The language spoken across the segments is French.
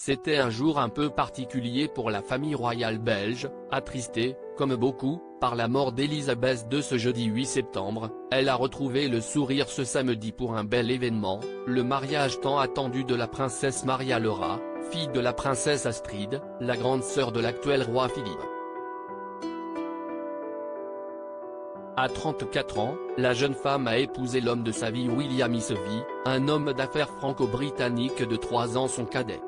C'était un jour un peu particulier pour la famille royale belge, attristée, comme beaucoup, par la mort d'Elisabeth II ce jeudi 8 septembre, elle a retrouvé le sourire ce samedi pour un bel événement, le mariage tant attendu de la princesse Maria Laura, fille de la princesse Astrid, la grande sœur de l'actuel roi Philippe. À 34 ans, la jeune femme a épousé l'homme de sa vie William Isevie, un homme d'affaires franco-britannique de 3 ans son cadet.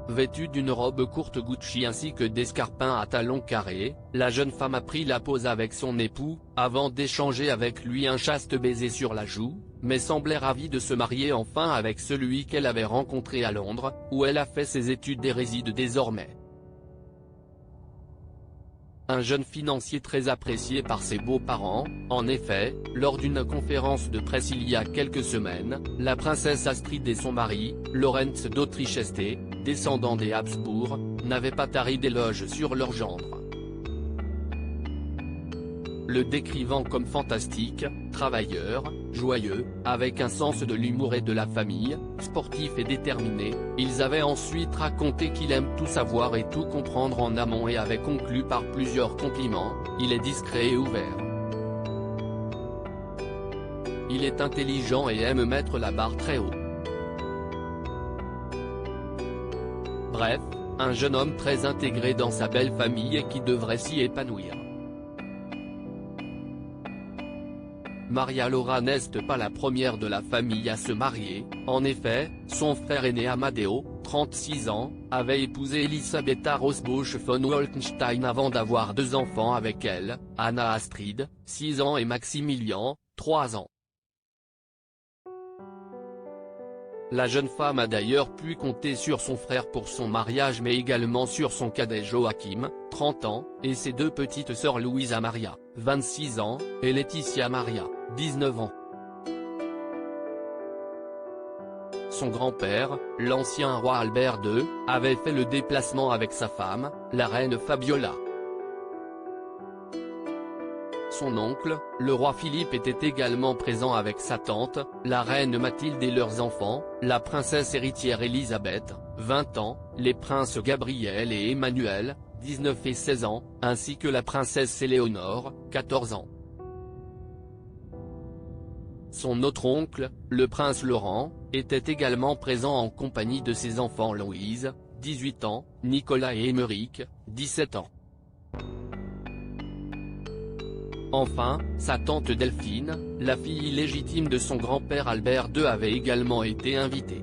Vêtue d'une robe courte Gucci ainsi que d'escarpins à talons carrés, la jeune femme a pris la pose avec son époux, avant d'échanger avec lui un chaste baiser sur la joue, mais semblait ravie de se marier enfin avec celui qu'elle avait rencontré à Londres, où elle a fait ses études et réside désormais. Un jeune financier très apprécié par ses beaux-parents, en effet, lors d'une conférence de presse il y a quelques semaines, la princesse Astrid et son mari, Lorenz d'Autriche-Este, descendant des Habsbourg, n'avaient pas tari d'éloges sur leur gendre. Le décrivant comme fantastique, travailleur, joyeux, avec un sens de l'humour et de la famille, sportif et déterminé, ils avaient ensuite raconté qu'il aime tout savoir et tout comprendre en amont et avaient conclu par plusieurs compliments, il est discret et ouvert. Il est intelligent et aime mettre la barre très haut. Bref, un jeune homme très intégré dans sa belle famille et qui devrait s'y épanouir. Maria Laura n'est pas la première de la famille à se marier, en effet, son frère aîné Amadeo, 36 ans, avait épousé Elisabetta Rosbach von Wolkenstein avant d'avoir 2 enfants avec elle, Anna Astrid, 6 ans et Maximilian, 3 ans. La jeune femme a d'ailleurs pu compter sur son frère pour son mariage mais également sur son cadet Joachim, 30 ans, et ses 2 petites sœurs Louisa Maria, 26 ans, et Laetitia Maria, 19 ans. Son grand-père, l'ancien roi Albert II, avait fait le déplacement avec sa femme, la reine Fabiola. Son oncle, le roi Philippe était également présent avec sa tante, la reine Mathilde et leurs enfants, la princesse héritière Elisabeth, 20 ans, les princes Gabriel et Emmanuel, 19 et 16 ans, ainsi que la princesse Éléonore, 14 ans. Son autre oncle, le prince Laurent, était également présent en compagnie de ses enfants Louise, 18 ans, Nicolas et Émeric, 17 ans. Enfin, sa tante Delphine, la fille illégitime de son grand-père Albert II avait également été invitée.